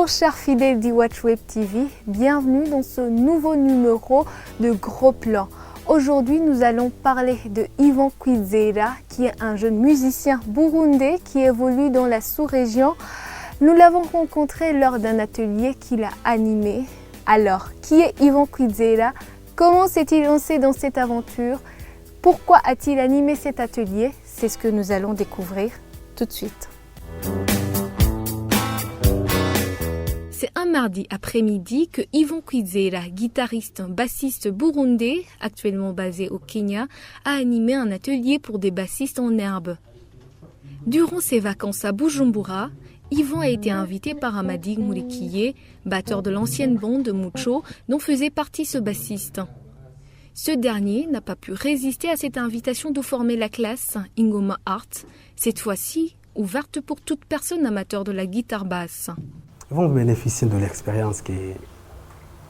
Bonjour chers fidèles d'Iwatch Web TV, bienvenue dans ce nouveau numéro de Gros Plan. Aujourd'hui nous allons parler de Yvan Kwizera qui est un jeune musicien burundais qui évolue dans la sous-région. Nous l'avons rencontré lors d'un atelier qu'il a animé. Alors, qui est Yvan Kwizera? Comment s'est-il lancé dans cette aventure? Pourquoi a-t-il animé cet atelier? C'est ce que nous allons découvrir tout de suite. C'est un mardi après-midi que Yvan Kwizera, guitariste, bassiste burundais, actuellement basé au Kenya, a animé un atelier pour des bassistes en herbe. Durant ses vacances à Bujumbura, Yvan a été invité par Amadi Nkurikiye, batteur de l'ancienne bande de Mucho, dont faisait partie ce bassiste. Ce dernier n'a pas pu résister à cette invitation de former la classe Ingoma Art, cette fois-ci ouverte pour toute personne amateur de la guitare basse. Ils vont bénéficier de l'expérience que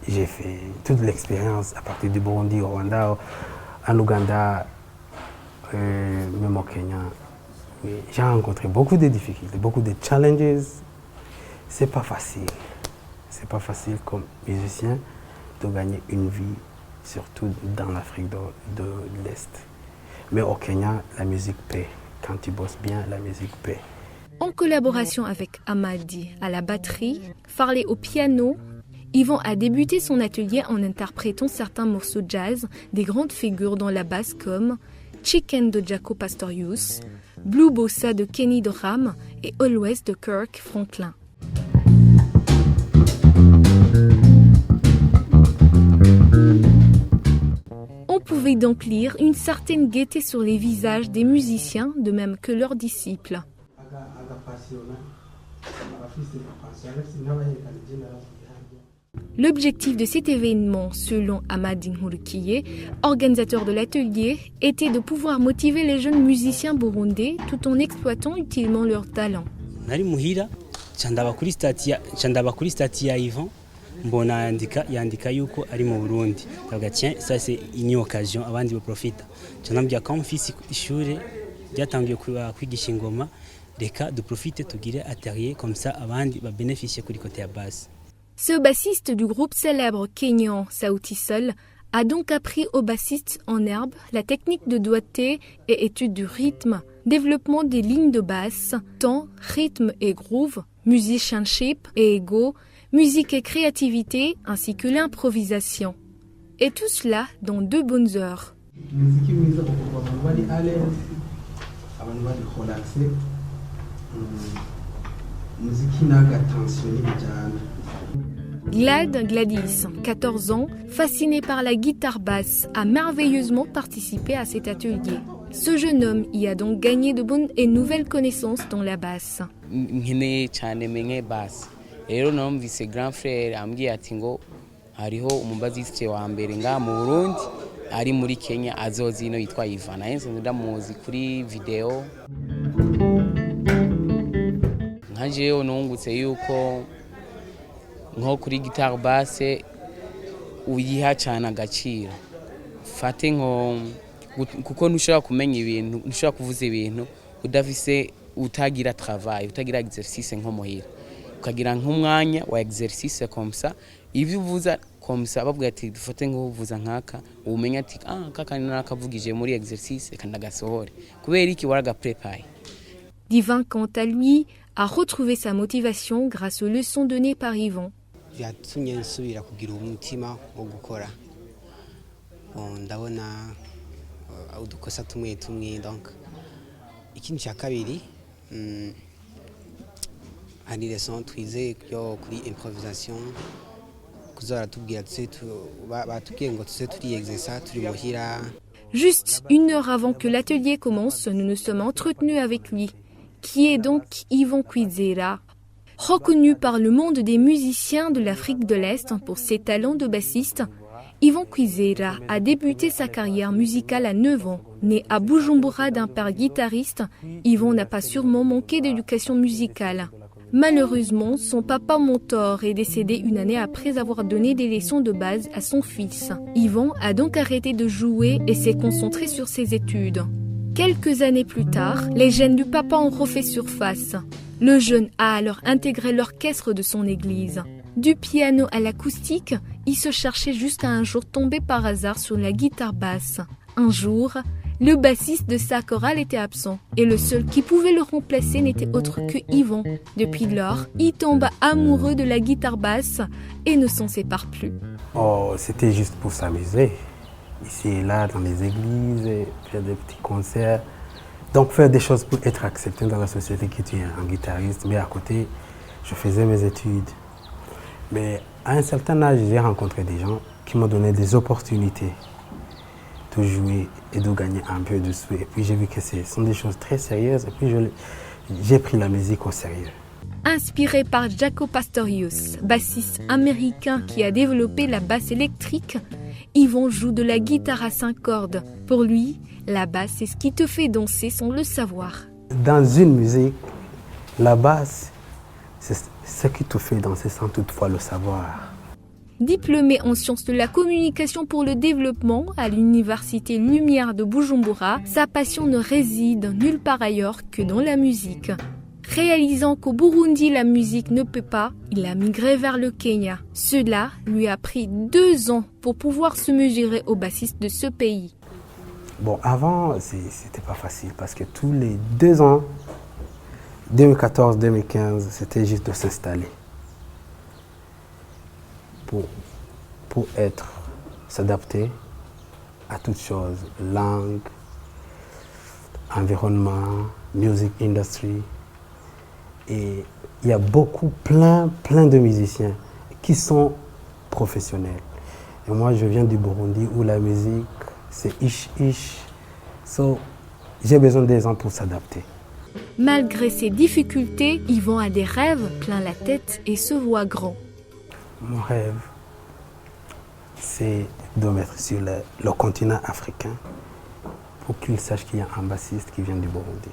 j'ai fait, toute l'expérience à partir du Burundi, au Rwanda, en Ouganda, même au Kenya. J'ai rencontré beaucoup de difficultés, beaucoup de challenges. C'est pas facile. C'est pas facile comme musicien de gagner une vie, surtout dans l'Afrique de l'Est. Mais au Kenya, la musique paie. Quand tu bosses bien, la musique paie. En collaboration avec Amadi à la batterie, Farley au piano, Yvan a débuté son atelier en interprétant certains morceaux jazz des grandes figures dans la basse comme Chicken de Jaco Pastorius, Blue Bossa de Kenny Dorham et Always de Kirk Franklin. On pouvait donc lire une certaine gaieté sur les visages des musiciens, de même que leurs disciples. L'objectif de cet événement, selon Amadi Nkurikiye, organisateur de l'atelier, était de pouvoir motiver les jeunes musiciens burundais tout en exploitant utilement leurs talents. Nari muhira chandaba kuri stati ya Yvan mbona yandika yuko ari mu Burundi ndavuga tiens ça c'est une occasion abandi bo profita cyanambya comme fils ishure byatangiye kwigisha ingoma reka de profiter tugire atelier comme ça abandi ba bénéficier kuri côté ya basse. Ce bassiste du groupe célèbre kenyan Sauti Sol a donc appris aux bassistes en herbe la technique de doigté et étude du rythme, développement des lignes de basse, temps, rythme et groove, musicianship et ego, musique et créativité ainsi que l'improvisation. Et tout cela dans 2 bonnes heures. Gladys, 14 ans, fasciné par la guitare basse, a merveilleusement participé à cet atelier. Ce jeune homme y a donc gagné de bonnes et nouvelles connaissances dans la basse. Rero numvise grand frère ambwiye ati ngo hariho umubaziste wa mbere nga mu Burundi ari muri Kenya azozi ino yitwa Yvan nayenze ndamuzi kuri video nkajeyo nungutse yuko nko kuri guitar basse uyiha cyane agaciro fate nko kuko ntushobora kumenya ibintu ntushobora kuvuza ibintu udafise utagira travail utagira exercice nko muhira ukagira nk'umwanya wa exercice comme ça ivyo uvuza comme ça bavuga ati dufate nk'uvuza nkaka umenya ati kaka nakavugije muri exercice kandi agasohore kubera iki waraga prepare. Yvan quant à lui a retrouvé sa motivation grâce aux leçons données par Yvan. Yatumye nsubira kugira umutima wo gukora ndabona udukosa tumwe donc ikintu cya kabiri ani leçon twize yo kuri improvisation kuzara tubwira batubwiye ngo tuze turi exercice turi muhira. Juste 1 heure avant que l'atelier commence, nous nous sommes entretenus avec lui. Qui est donc Yvan Kwizera? Reconnu par le monde des musiciens de l'Afrique de l'Est pour ses talents de bassiste, Yvan Kwizera a débuté sa carrière musicale à 9 ans. Né à Bujumbura d'un père guitariste, Yvan n'a pas sûrement manqué d'éducation musicale. Malheureusement, son papa Montor est décédé 1 année après avoir donné des leçons de base à son fils. Yvan a donc arrêté de jouer et s'est concentré sur ses études. Quelques années plus tard, les gènes du papa ont refait surface. Le jeune a alors intégré l'orchestre de son église. Du piano à l'acoustique, il se cherchait jusqu'à un jour tomber par hasard sur la guitare basse. Un jour, le bassiste de sa chorale était absent et le seul qui pouvait le remplacer n'était autre que Yvon. Depuis lors, il tomba amoureux de la guitare basse et ne s'en sépare plus. Oh, c'était juste pour s'amuser. Ici et là, dans les églises, faire des petits concerts. Donc faire des choses pour être accepté dans la société que tu es un guitariste. Mais à côté, je faisais mes études. Mais à un certain âge, j'ai rencontré des gens qui m'ont donné des opportunités de jouer et de gagner un peu de sous. Et puis j'ai vu que ce sont des choses très sérieuses. Et puis j'ai pris la musique au sérieux. Inspiré par Jaco Pastorius, bassiste américain qui a développé la basse électrique, Yvon joue de la guitare à 5 cordes. Pour lui, la basse, c'est ce qui te fait danser sans le savoir. Dans une musique, la basse, c'est ce qui te fait danser sans toutefois le savoir. Diplômé en sciences de la communication pour le développement à l'université Lumière de Bujumbura, sa passion ne réside nulle part ailleurs que dans la musique. Réalisant qu'au Burundi la musique ne peut pas, il a migré vers le Kenya. Cela lui a pris 2 ans pour pouvoir se mesurer au bassiste de ce pays. Bon, avant, c'était pas facile parce que tous les 2 ans, 2014-2015, c'était juste de s'installer. Pour s'adapter à toutes choses, langue, environnement, music industry. Et il y a plein de musiciens qui sont professionnels. Et moi, je viens du Burundi où la musique, c'est ish. So, j'ai besoin des gens pour s'adapter. Malgré ces difficultés, Yvon a des rêves plein la tête et se voit grand. Mon rêve, c'est de mettre sur le continent africain pour qu'ils sachent qu'il y a un bassiste qui vient du Burundi.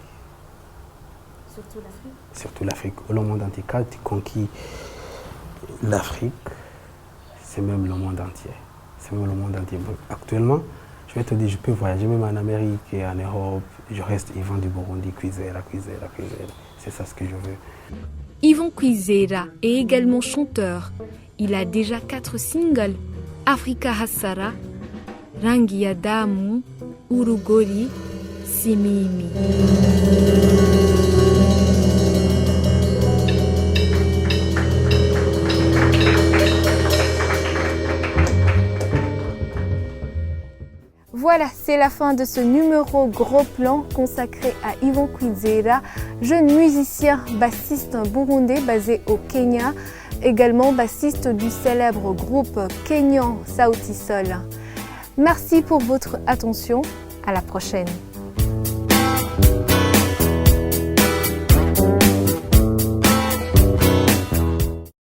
Surtout l'Afrique. Surtout l'Afrique. Le monde entier, quand tu conquis l'Afrique, c'est même le monde entier. C'est même le monde entier. Actuellement, je vais te dire, je peux voyager même en Amérique et en Europe. Je reste Yvon du Burundi, Kwizera. C'est ça ce que je veux. Yvon Kwizera est également chanteur. Il a déjà 4 singles. Afrika Hasara, Rangi ya Damu, Urugori, Simimi. Voilà, c'est la fin de ce numéro gros plan consacré à Yvon Kwizera, jeune musicien bassiste burundais basé au Kenya, également bassiste du célèbre groupe kenyan Sauti Sol. Merci pour votre attention, à la prochaine.